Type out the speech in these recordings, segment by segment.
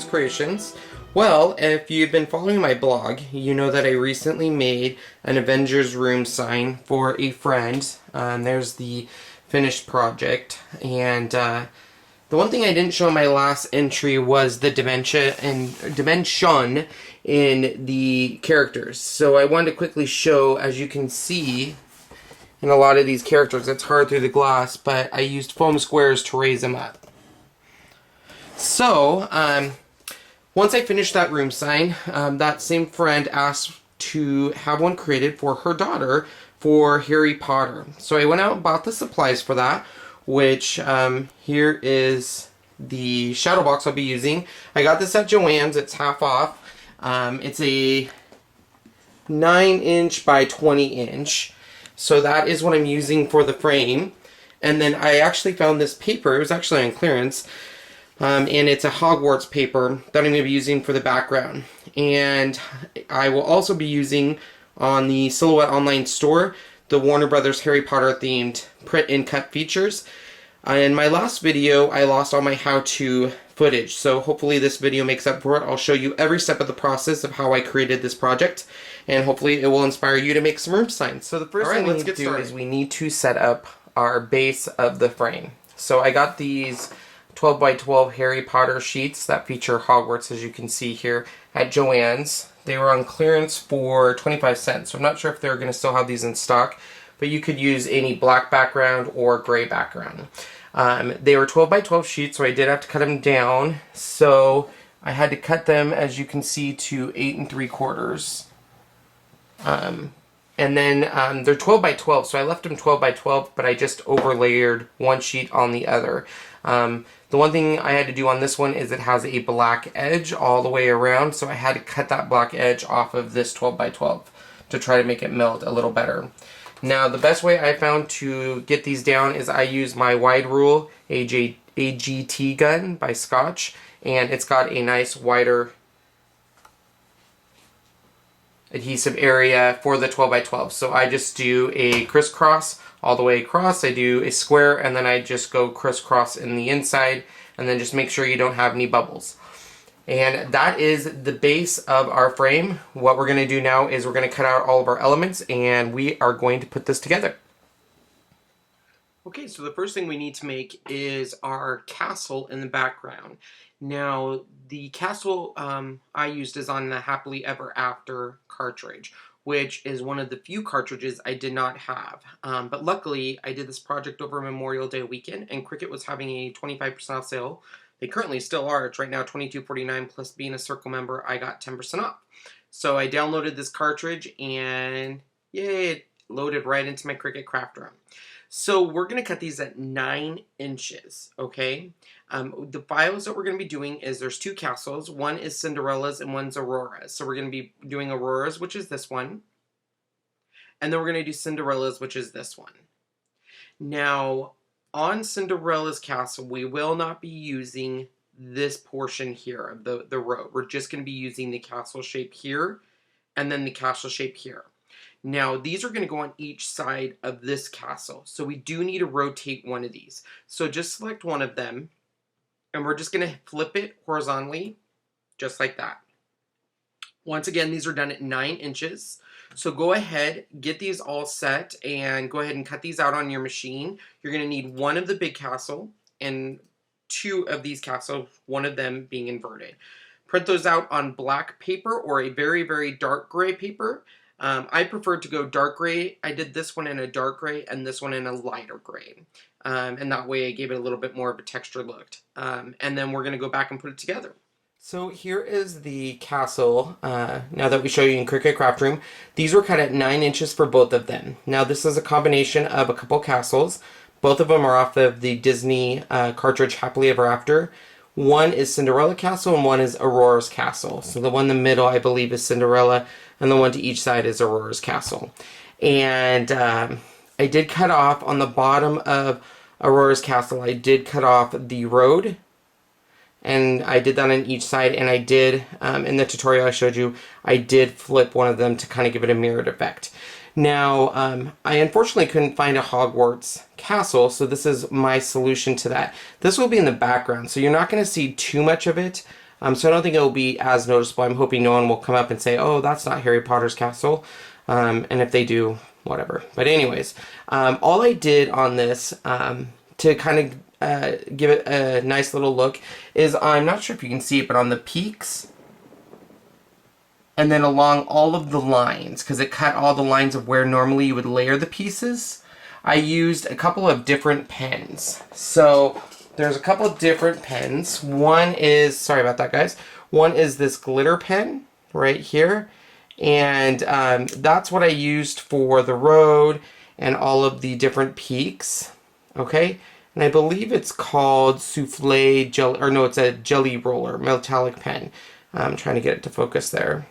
Creations. Well, if you've been following my blog, you know that I recently made an Avengers room sign for a friend. There's the finished project, and the one thing I didn't show in my last entry was the dimension in the characters. So I wanted to quickly show, as you can see in a lot of these characters, it's hard through the glass, but I used foam squares to raise them up. So, once I finished that room sign, that same friend asked to have one created for her daughter for Harry Potter. So I went out and bought the supplies for that, which here is the shadow box I'll be using. I got this at Joann's. It's half off. It's a 9" by 20". So that is what I'm using for the frame. And then I actually found this paper. It was actually on clearance. And it's a Hogwarts paper that I'm going to be using for the background. And I will also be using on the Silhouette online store the Warner Brothers Harry Potter themed print and cut features. In my last video, I lost all my how-to footage, so hopefully this video makes up for it. I'll show you every step of the process of how I created this project, and hopefully it will inspire you to make some room signs. So the first thing we need to do is we need to set up our base of the frame. So I got these 12 by 12 Harry Potter sheets that feature Hogwarts, as you can see here, at Joann's. They were on clearance for 25 cents, so I'm not sure if they're going to still have these in stock, but you could use any black background or gray background. They were 12 by 12 sheets, so I did have to cut them down. So I had to cut them, as you can see, to 8 3/4. And then they're 12 by 12, so I left them 12 by 12, but I just overlayered one sheet on the other. The one thing I had to do on this one is it has a black edge all the way around, so I had to cut that black edge off of this 12 by 12 to try to make it melt a little better. Now, the best way I found to get these down is I use my wide rule AGT gun by Scotch, and it's got a nice wider adhesive area for the 12 by 12. So I just do a crisscross all the way across. I do a square, and then I just go crisscross in the inside, and then just make sure you don't have any bubbles. And that is the base of our frame. What we're going to do now is we're going to cut out all of our elements, and we are going to put this together. Okay, so the first thing we need to make is our castle in the background. Now, the castle I used is on the Happily Ever After cartridge, which is one of the few cartridges I did not have. But luckily, I did this project over Memorial Day weekend, and Cricut was having a 25% off sale. They currently still are. It's right now $22.49, plus being a Circle member, I got 10% off. So I downloaded this cartridge, and yay, it loaded right into my Cricut Craft Room. So we're going to cut these at 9 inches, okay? The files that we're going to be doing is there's 2 castles. One is Cinderella's and one's Aurora's. So we're going to be doing Aurora's, which is this one. And then we're going to do Cinderella's, which is this one. Now, on Cinderella's castle, we will not be using this portion here of the row. We're just going to be using the castle shape here and then the castle shape here. Now, these are going to go on each side of this castle, so we do need to rotate one of these. So just select one of them, and we're just going to flip it horizontally, just like that. Once again, these are done at 9 inches. So go ahead, get these all set, and go ahead and cut these out on your machine. You're going to need one of the big castle and 2 of these castles, one of them being inverted. Print those out on black paper or a very, very dark gray paper. I prefer to go dark gray. I did this one in a dark gray and this one in a lighter gray. And that way I gave it a little bit more of a texture look. And then we're going to go back and put it together. So here is the castle, now that we show you in Cricut Craft Room. These were cut at 9 inches for both of them. Now this is a combination of a couple castles. Both of them are off of the Disney cartridge Happily Ever After. One is Cinderella Castle and one is Aurora's Castle. So the one in the middle, I believe, is Cinderella, and the one to each side is Aurora's Castle. And I did cut off on the bottom of Aurora's castle, I did cut off the road, and I did that on each side, and I did, in the tutorial I showed you, I did flip one of them to kind of give it a mirrored effect. Now, I unfortunately couldn't find a Hogwarts castle, so this is my solution to that. This will be in the background, so you're not going to see too much of it, so I don't think it will be as noticeable. I'm hoping no one will come up and say, oh, that's not Harry Potter's castle, and if they do, whatever. But anyways, all I did on this, to kind of give it a nice little look, is I'm not sure if you can see it, but on the peaks, and then along all of the lines, because it cut all the lines of where normally you would layer the pieces, I used a couple of different pens. So there's a couple of different pens. One is, sorry about that guys, one is this glitter pen right here, and that's what I used for the road and all of the different peaks, okay? And I believe it's called Souffle Jelly, or no, it's a Jelly Roller metallic pen. I'm trying to get it to focus there.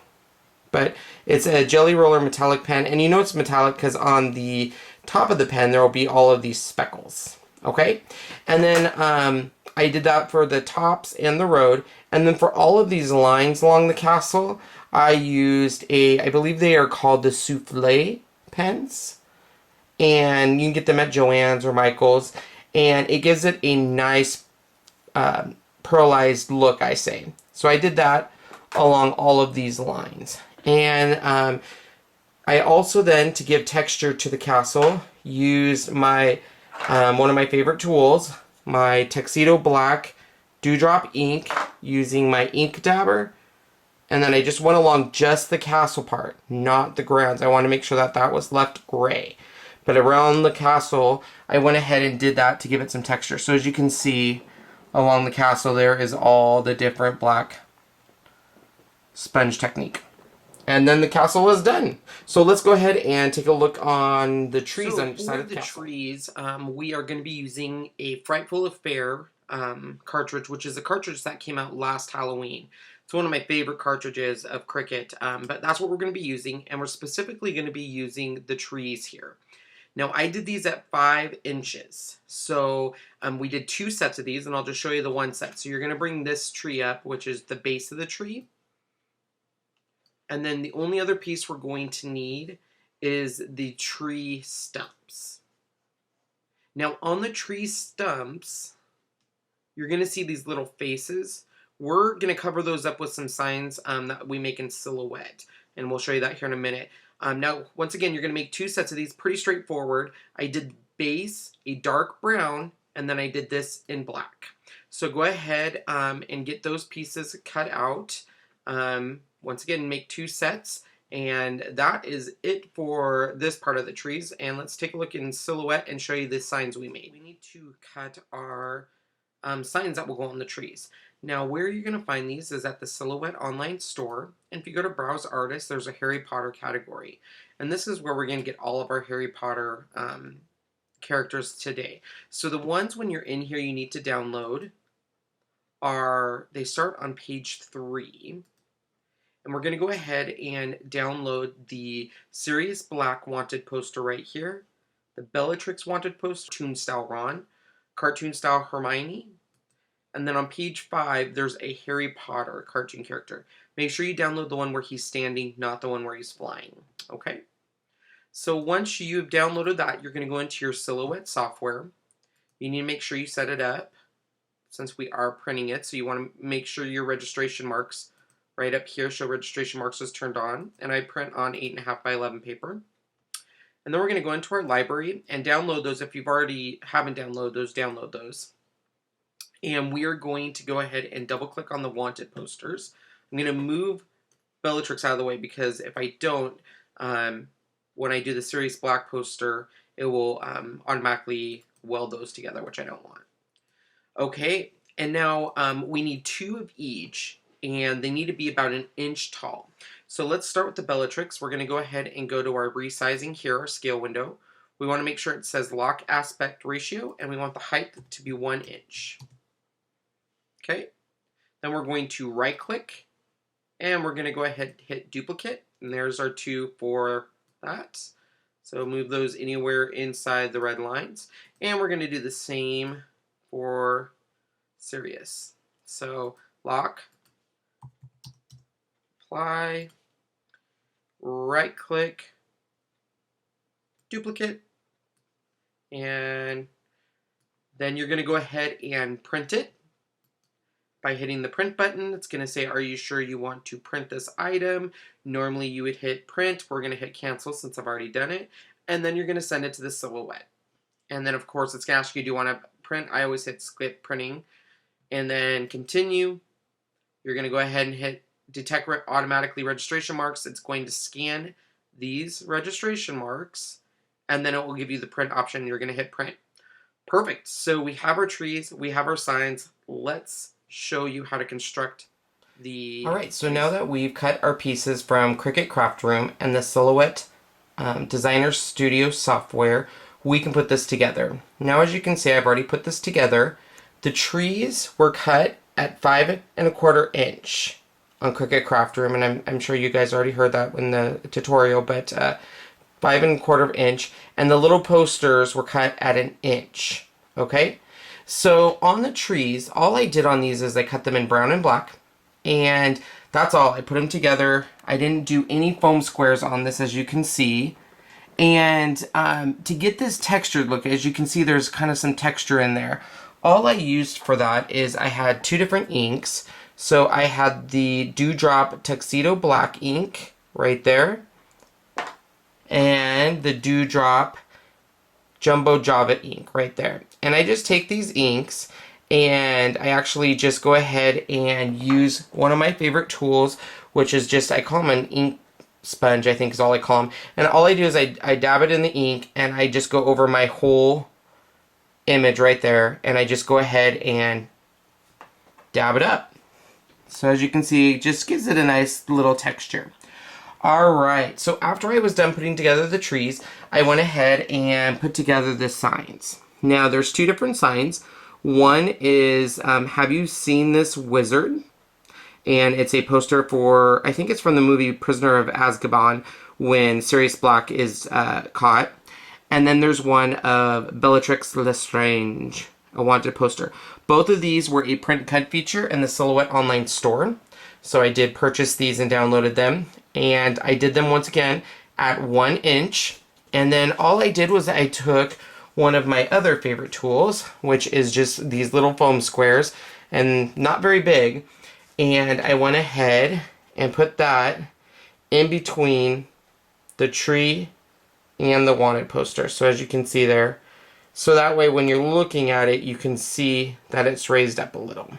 But it's a Jelly Roller metallic pen, and you know it's metallic because on the top of the pen there will be all of these speckles, okay? And then I did that for the tops and the road, and then for all of these lines along the castle, I used I believe they are called the Souffle pens, and you can get them at Joann's or Michael's, and it gives it a nice pearlized look, I say. So I did that along all of these lines. And I also then, to give texture to the castle, used my one of my favorite tools, my Tuxedo Black Dewdrop ink, using my ink dabber. And then I just went along just the castle part, not the grounds. I want to make sure that that was left gray. But around the castle, I went ahead and did that to give it some texture. So as you can see, along the castle there is all the different black sponge technique. And then the castle was done. So let's go ahead and take a look on the trees on each side of the castle. For the trees, we are going to be using a Frightful Affair cartridge, which is a cartridge that came out last Halloween. It's one of my favorite cartridges of Cricut, but that's what we're going to be using, and we're specifically going to be using the trees here. Now, I did these at 5 inches, so we did 2 sets of these, and I'll just show you the one set. So you're going to bring this tree up, which is the base of the tree. And then the only other piece we're going to need is the tree stumps. Now on the tree stumps, you're going to see these little faces. We're going to cover those up with some signs that we make in silhouette. And we'll show you that here in a minute. Now, once again, you're going to make 2 sets of these, pretty straightforward. I did base, a dark brown, and then I did this in black. So go ahead and get those pieces cut out. Once again, make 2 sets, and that is it for this part of the trees. And let's take a look in silhouette and show you the signs we made. We need to cut our signs that will go on the trees. Now, where you're going to find these is at the Silhouette online store. And if you go to Browse Artists, there's a Harry Potter category. And this is where we're going to get all of our Harry Potter characters today. So the ones when you're in here you need to download they start on page 3. And we're going to go ahead and download the Sirius Black wanted poster right here, the Bellatrix wanted poster, Cartoon Style Ron, Cartoon Style Hermione, and then on page 5, there's a Harry Potter cartoon character. Make sure you download the one where he's standing, not the one where he's flying, okay? So once you've downloaded that, you're going to go into your Silhouette software. You need to make sure you set it up, since we are printing it, so you want to make sure your registration marks right up here, show registration marks is turned on, and I print on 8.5 by 11 paper. And then we're going to go into our library and download those. If you've already haven't downloaded those, download those. And we are going to go ahead and double click on the wanted posters. I'm going to move Bellatrix out of the way because if I don't, when I do the Sirius Black poster, it will automatically weld those together, which I don't want. Okay, and now we need 2 of each, and they need to be about 1 inch tall. So let's start with the Bellatrix. We're going to go ahead and go to our resizing here, our scale window. We want to make sure it says lock aspect ratio, and we want the height to be 1 inch. Okay, then we're going to right click, and we're going to go ahead and hit duplicate, and there's our 2 for that. So move those anywhere inside the red lines. And we're going to do the same for Sirius. So lock, apply, right click, duplicate, and then you're going to go ahead and print it. By hitting the print button, it's going to say, are you sure you want to print this item? Normally you would hit print. We're going to hit cancel since I've already done it. And then you're going to send it to the silhouette. And then of course it's going to ask you, do you want to print? I always hit skip printing. And then continue. You're going to go ahead and hit detect automatically registration marks. It's going to scan these registration marks. And then it will give you the print option. You're going to hit print. Perfect. So we have our trees. We have our signs. Let's show you how to construct the... Alright, so now that we've cut our pieces from Cricut Craft Room and the Silhouette Designer Studio software, we can put this together. Now as you can see, I've already put this together. The trees were cut at 5 1/4 inch on Cricut Craft Room, and I'm sure you guys already heard that in the tutorial, but 5 1/4 inch, and the little posters were cut at 1 inch, okay? So on the trees, all I did on these is I cut them in brown and black, and that's all. I put them together. I didn't do any foam squares on this, as you can see. And to get this textured look, as you can see, there's kind of some texture in there. All I used for that is I had 2 different inks. So I had the Dewdrop Tuxedo Black ink right there, and the Dewdrop Jumbo Java ink right there. And I just take these inks and I actually just go ahead and use one of my favorite tools, which is just, I call them an ink sponge, I think is all I call them. And all I do is I dab it in the ink and I just go over my whole image right there, and I just go ahead and dab it up. So as you can see, it just gives it a nice little texture. Alright, so after I was done putting together the trees, I went ahead and put together the signs. Now there's 2 different signs. One is, have you seen this wizard? And it's a poster for, I think it's from the movie Prisoner of Azkaban, when Sirius Black is caught. And then there's one of Bellatrix Lestrange, a wanted poster. Both of these were a print cut feature in the Silhouette online store. So I did purchase these and downloaded them. And I did them once again at 1 inch. And then all I did was I took one of my other favorite tools, which is just these little foam squares, and not very big. And I went ahead and put that in between the tree and the wanted poster. So as you can see there, so that way when you're looking at it, you can see that it's raised up a little.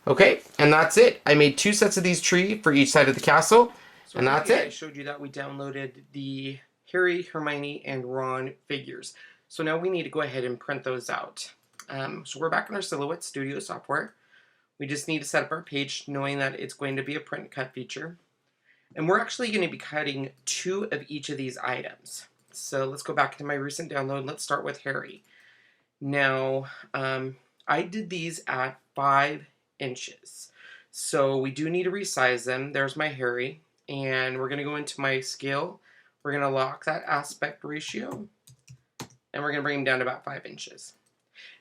Okay, and that's it. I made 2 sets of these trees for each side of the castle, so and that's it. I showed you that we downloaded the Harry, Hermione, and Ron figures. So now we need to go ahead and print those out. So we're back in our Silhouette Studio software. We just need to set up our page knowing that it's going to be a print cut feature. And we're actually going to be cutting 2 of each of these items. So let's go back to my recent download. Let's start with Harry. Now, I did these at 5 inches. So we do need to resize them. There's my Harry. And we're going to go into my scale. We're going to lock that aspect ratio. And we're going to bring them down to about 5 inches.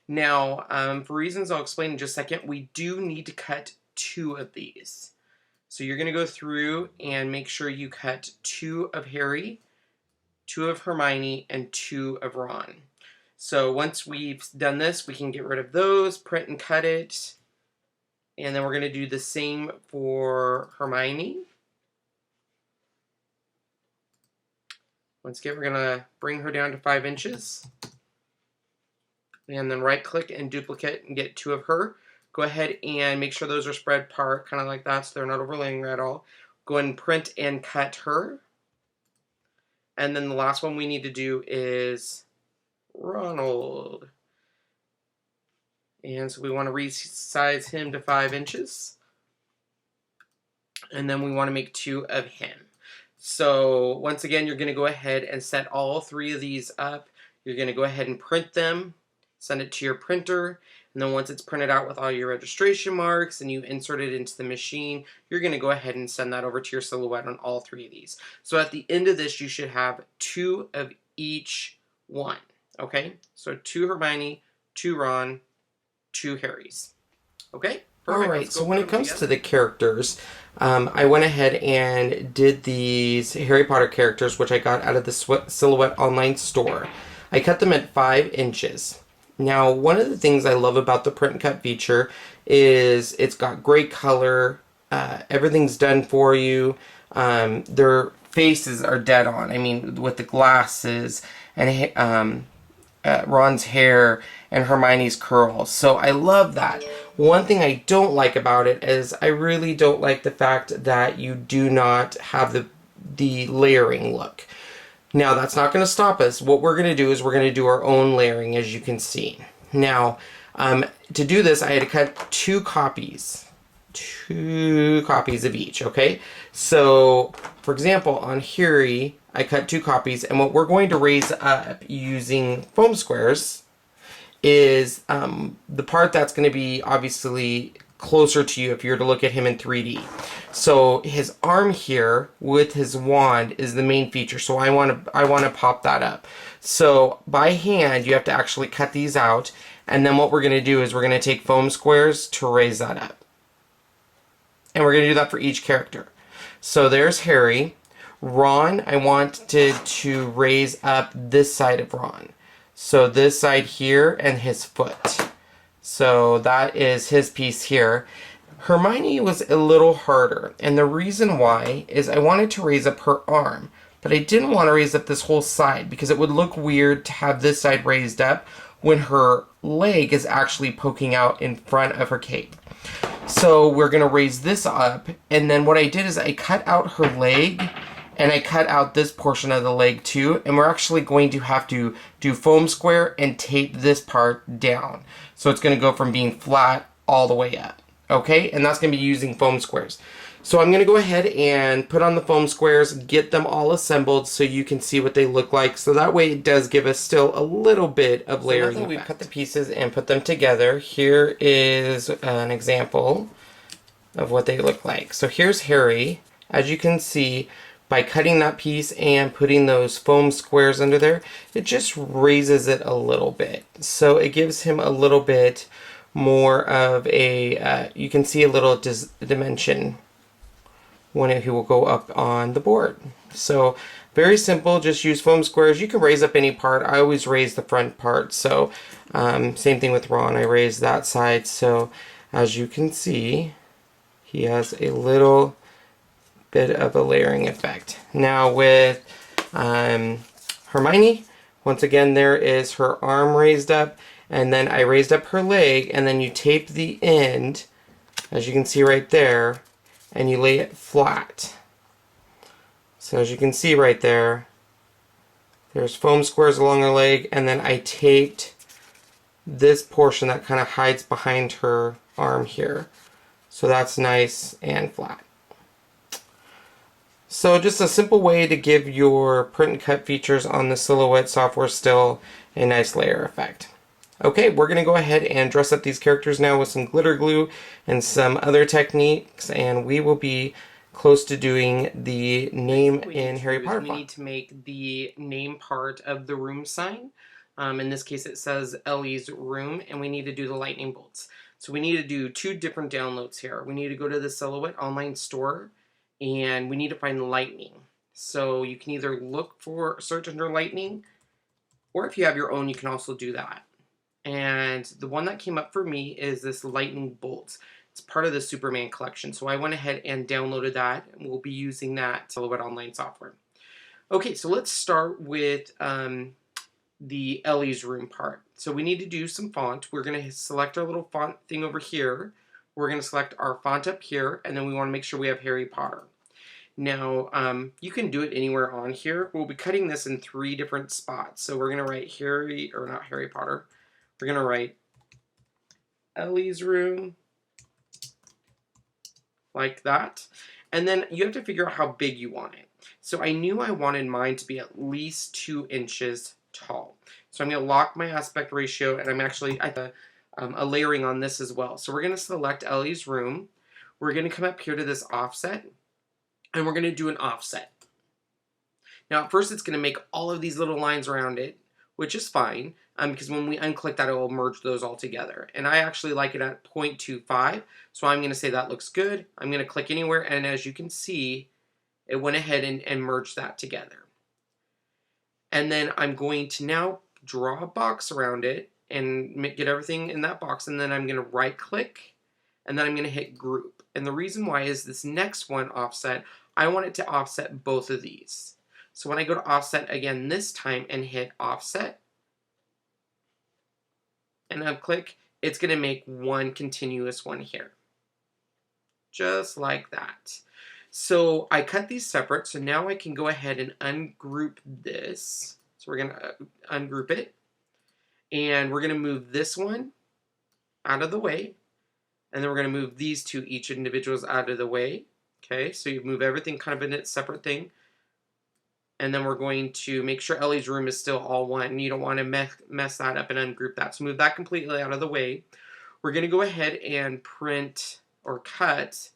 Now, for reasons I'll explain in just a second, we do need to cut 2 of these. So you're going to go through and make sure you cut 2 of Harry, 2 of Hermione, and 2 of Ron. So once we've done this, we can get rid of those, print and cut it. And then we're going to do the same for Hermione. Once again, we're going to bring her down to 5 inches. And then right click and duplicate and get 2 of her. Go ahead and make sure those are spread apart, kind of like that, so they're not overlaying at all. Go ahead and print and cut her. And then the last one we need to do is Ronald. And so we want to resize him to 5 inches. And then we want to make 2 of him. So once again, you're going to go ahead and set all 3 of these up. You're going to go ahead and print them, send it to your printer. And then once it's printed out with all your registration marks and you insert it into the machine, you're going to go ahead and send that over to your silhouette on all 3 of these. So at the end of this, you should have 2 of each one. Okay? So 2 Hermione, 2 Ron, 2 Harrys. Okay? Perfect. Alright, so when it comes to the characters, I went ahead and did these Harry Potter characters, which I got out of the Silhouette online store. I cut them at 5 inches. Now, one of the things I love about the print and cut feature is it's got great color, everything's done for you, their faces are dead on. I mean, with the glasses and Ron's hair and Hermione's curls. So I love that. One thing I don't like about it is I really don't like the fact that you do not have the layering look. Now, that's not going to stop us. What we're going to do is we're going to do our own layering, as you can see. Now, to do this, I had to cut 2 copies. 2 copies of each, okay? So, for example, on Harry, I cut 2 copies, and what we're going to raise up using foam squares is the part that's going to be obviously closer to you if you were to look at him in 3D. So his arm here with his wand is the main feature. So I want to pop that up. So by hand, you have to actually cut these out. And then what we're going to do is we're going to take foam squares to raise that up. And we're going to do that for each character. So there's Harry. Ron, I wanted to raise up this side of Ron. So this side here and his foot. So that is his piece here. Hermione was a little harder, and the reason why is I wanted to raise up her arm, but I didn't want to raise up this whole side because it would look weird to have this side raised up when her leg is actually poking out in front of her cape. So we're going to raise this up, and then what I did is I cut out her leg, and I cut out this portion of the leg too, and we're actually going to have to do foam square and tape this part down. So it's going to go from being flat all the way up, okay? And that's going to be using foam squares. So I'm going to go ahead and put on the foam squares, get them all assembled so you can see what they look like. So that way it does give us still a little bit of layering. So now that we've cut the pieces and put them together, here is an example of what they look like. So here's Harry. As you can see, by cutting that piece and putting those foam squares under there, it just raises it a little bit. So it gives him a little bit more of a, you can see a little dimension when he will go up on the board. So very simple, just use foam squares. You can raise up any part. I always raise the front part. So same thing with Ron, I raised that side. So as you can see, he has a little bit of a layering effect. Now with Hermione, once again, there is her arm raised up, and then I raised up her leg, and then you tape the end, as you can see right there, and you lay it flat. So as you can see right there, there's foam squares along her leg, and then I taped this portion that kind of hides behind her arm here. So that's nice and flat. So just a simple way to give your print and cut features on the Silhouette software still a nice layer effect. Okay, we're going to go ahead and dress up these characters now with some glitter glue and some other techniques, and we will be close to doing the name in Harry Potter font. We need to make the name part of the room sign. In this case it says Ellie's room, and we need to do the lightning bolts. So we need to do 2 different downloads here. We need to go to the Silhouette online store, and we need to find lightning. So you can either search under lightning, or if you have your own, you can also do that. And the one that came up for me is this lightning bolts. It's part of the Superman collection. So I went ahead and downloaded that, and we'll be using that Silhouette online software. Okay, so let's start with the Ellie's room part. So we need to do some font. We're going to select our little font thing over here. We're going to select our font up here, and then we want to make sure we have Harry Potter. Now, you can do it anywhere on here. We'll be cutting this in 3 different spots. So we're going to write not Harry Potter. We're going to write Ellie's room, like that. And then you have to figure out how big you want it. So I knew I wanted mine to be at least 2 inches tall. So I'm going to lock my aspect ratio, and I'm actually at the a layering on this as well. So we're going to select Ellie's room. We're going to come up here to this offset, and we're going to do an offset. Now at first it's going to make all of these little lines around it, which is fine, because when we unclick that, it will merge those all together. And I actually like it at 0.25, so I'm going to say that looks good. I'm going to click anywhere, and as you can see, it went ahead and merged that together. And then I'm going to now draw a box around it and get everything in that box, and then I'm going to right click, and then I'm going to hit group. And the reason why is this next one, offset, I want it to offset both of these. So when I go to offset again this time and hit offset, and unclick, it's going to make one continuous one here. Just like that. So I cut these separate, so now I can go ahead and ungroup this. So we're going to ungroup it. And we're going to move this one out of the way. And then we're going to move these two, each individuals, out of the way. Okay, so you move everything kind of in its separate thing. And then we're going to make sure Ellie's room is still all one. You don't want to mess that up and ungroup that. So move that completely out of the way. We're going to go ahead and print or cut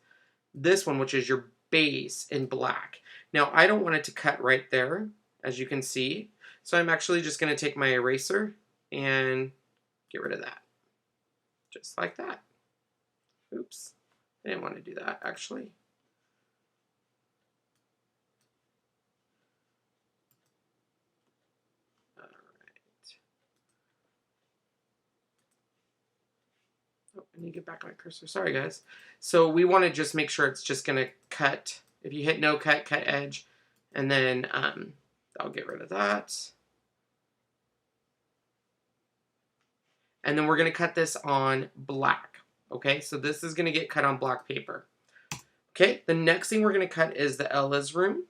this one, which is your base, in black. Now, I don't want it to cut right there, as you can see. So I'm actually just going to take my eraser and get rid of that. Just like that. Oops. I didn't want to do that, actually. I need to get back my cursor. Sorry, guys. So we want to just make sure it's just going to cut. If you hit no cut, cut edge, and then I'll get rid of that. And then we're going to cut this on black. Okay, so this is going to get cut on black paper. Okay, the next thing we're going to cut is the Ella's room.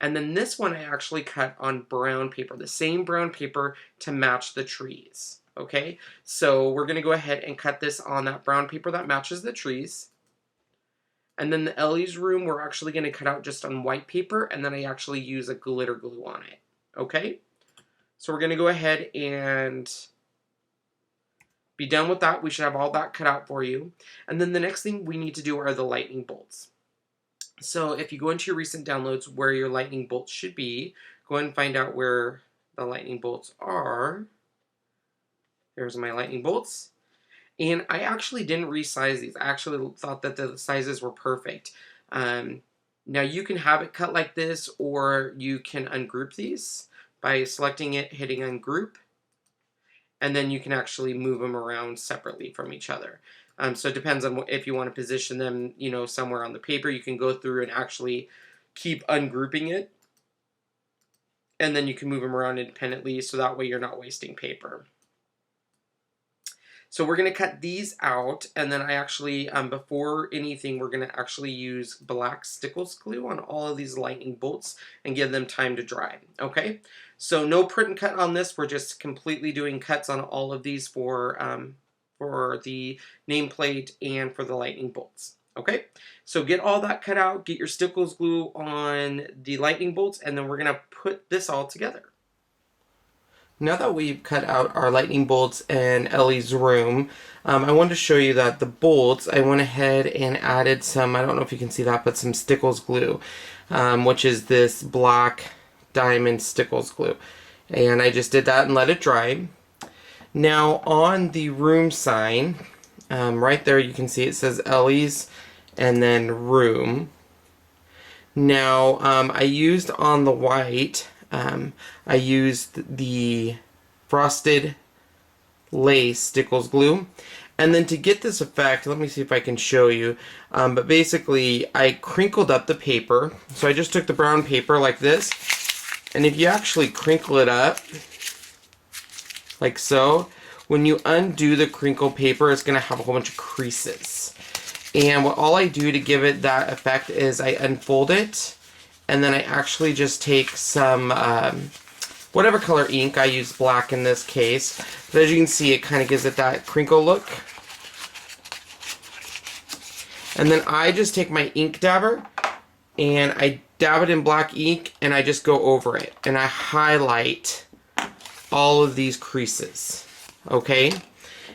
And then this one I actually cut on brown paper, the same brown paper to match the trees. Okay, so we're going to go ahead and cut this on that brown paper that matches the trees. And then the Ellie's room, we're actually going to cut out just on white paper, and then I actually use a glitter glue on it. Okay, so we're going to go ahead and be done with that. We should have all that cut out for you. And then the next thing we need to do are the lightning bolts. So if you go into your recent downloads where your lightning bolts should be, go ahead and find out where the lightning bolts are. There's my lightning bolts. And I actually didn't resize these. I actually thought that the sizes were perfect. Now you can have it cut like this, or you can ungroup these by selecting it, hitting ungroup. And then you can actually move them around separately from each other. So it depends on if you want to position them, you know, somewhere on the paper. You can go through and actually keep ungrouping it. And then you can move them around independently, so that way you're not wasting paper. So we're going to cut these out, and then I actually, before anything, we're going to actually use black stickles glue on all of these lightning bolts and give them time to dry. Okay, so no print and cut on this. We're just completely doing cuts on all of these for the nameplate and for the lightning bolts. Okay, so get all that cut out, get your stickles glue on the lightning bolts, and then we're going to put this all together. Now that we've cut out our lightning bolts in Ellie's room, I wanted to show you that the bolts, I went ahead and added some, I don't know if you can see that, but some stickles glue, which is this black diamond stickles glue. And I just did that and let it dry. Now on the room sign, right there you can see it says Ellie's and then room. Now I used on the white, I used the frosted lace stickles glue. And then to get this effect, let me see if I can show you, but basically I crinkled up the paper. So I just took the brown paper like this, and if you actually crinkle it up, like so, when you undo the crinkle paper, it's going to have a whole bunch of creases. And all I do to give it that effect is I unfold it, and then I actually just take some whatever color ink. I use black in this case, but as you can see, it kind of gives it that crinkle look. And then I just take my ink dabber and I dab it in black ink, and I just go over it and I highlight all of these creases. Okay,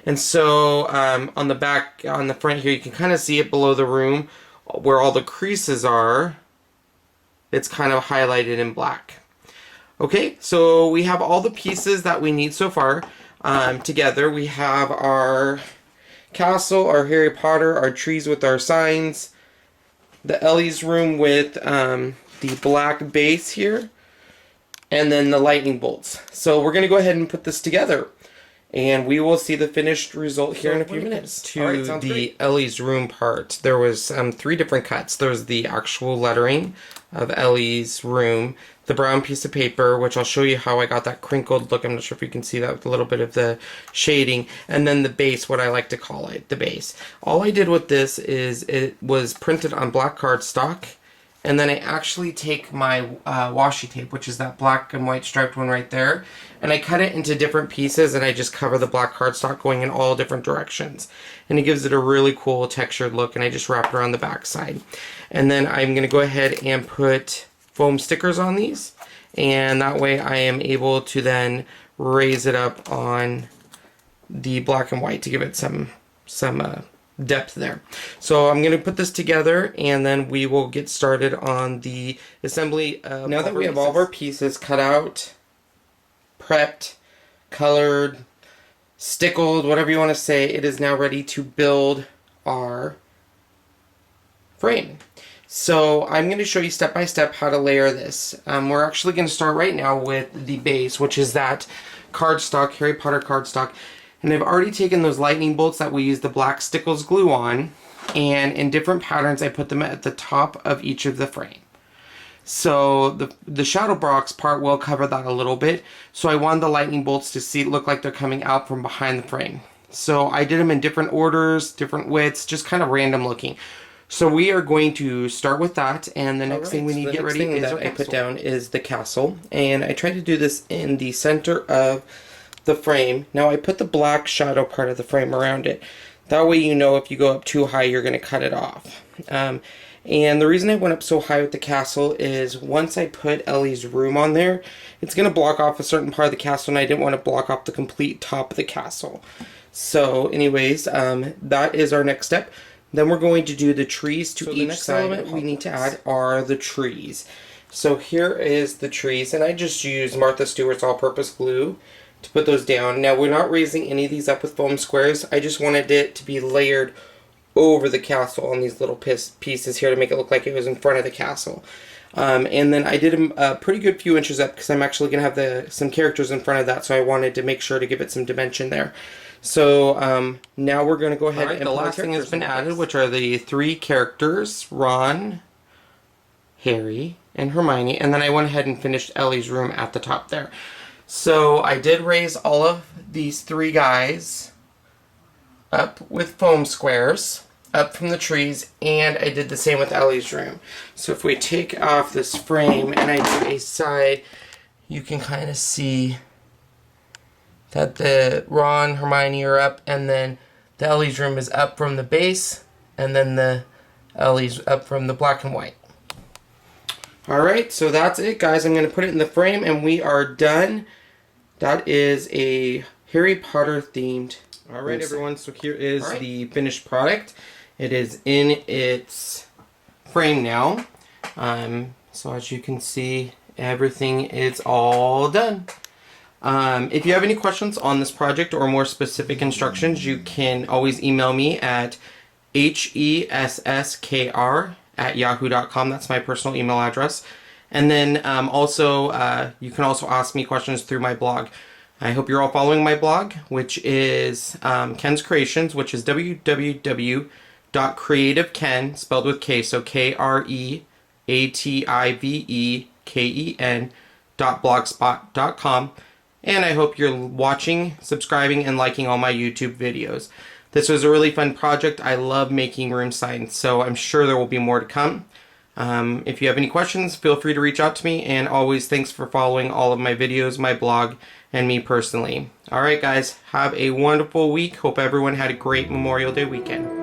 And so on the back, on the front here, you can kind of see it below the room where all the creases are. It's kind of highlighted in black. Okay, so we have all the pieces that we need so far together. We have our castle, our Harry Potter, our trees with our signs, the Ellie's room with the black base here, and then the lightning bolts. So we're going to go ahead and put this together, and we will see the finished result here in a few minutes. To the Ellie's room part, there was 3 different cuts. There was the actual lettering of Ellie's room, the brown piece of paper, which I'll show you how I got that crinkled look. I'm not sure if you can see that with a little bit of the shading, and then the base, what I like to call it, the base. All I did with this is it was printed on black cardstock, and then I actually take my washi tape, which is that black and white striped one right there, and I cut it into different pieces, and I just cover the black cardstock going in all different directions. And it gives it a really cool textured look, and I just wrap it around the back side. And then I'm going to go ahead and put foam stickers on these, and that way I am able to then raise it up on the black and white to give it some depth there. So I'm going to put this together, and then we will get started on the assembly. Now that we have all of our pieces cut out, prepped, colored, stickled, whatever you want to say, it is now ready to build our frame. So I'm going to show you step by step how to layer this. We're actually going to start right now with the base, which is that cardstock, Harry Potter cardstock. And I've already taken those lightning bolts that we use the black stickles glue on, and in different patterns I put them at the top of each of the frame. So the shadow box part will cover that a little bit. So I wanted the lightning bolts to look like they're coming out from behind the frame. So I did them in different orders, different widths, just kind of random looking. So we are going to start with that, and the next thing we need to get ready is I put down is the castle, and I try to do this in the center of the frame. Now I put the black shadow part of the frame around it. That way you know if you go up too high you're going to cut it off. And the reason I went up so high with the castle is once I put Ellie's room on there, it's going to block off a certain part of the castle, and I didn't want to block off the complete top of the castle. So anyways, that is our next step. Then we're going to do the trees to each side. The next element we need to add are the trees. So here is the trees, and I just use Martha Stewart's all-purpose glue to put those down. Now we're not raising any of these up with foam squares. I just wanted it to be layered over the castle on these little pieces here to make it look like it was in front of the castle. And then I did a pretty good few inches up because I'm actually going to have some characters in front of that, so I wanted to make sure to give it some dimension there. So now we're going to go ahead and the last thing has been added, which are the 3 characters, Ron, Harry, and Hermione, and then I went ahead and finished Ellie's room at the top there. So I did raise all of these 3 guys up with foam squares up from the trees, and I did the same with Ellie's room. So if we take off this frame and I do a side, you can kind of see that the Ron, Hermione are up, and then the Ellie's room is up from the base, and then the Ellie's up from the black and white. Alright, so that's it, guys. I'm going to put it in the frame, and we are done. That is a Harry Potter themed. Alright, everyone, so here is the finished product. It is in its frame now. So as you can see, everything is all done. If you have any questions on this project or more specific instructions, you can always email me at hesskr@yahoo.com. That's my personal email address. And then you can also ask me questions through my blog. I hope you're all following my blog, which is Ken's Creations, which is www.creativeken, spelled with K, so KREATIVEKEN.blogspot.com. And I hope you're watching, subscribing, and liking all my YouTube videos. This was a really fun project. I love making room signs, so I'm sure there will be more to come. If you have any questions, feel free to reach out to me, and always thanks for following all of my videos, my blog, and me personally. Alright guys, have a wonderful week. Hope everyone had a great Memorial Day weekend.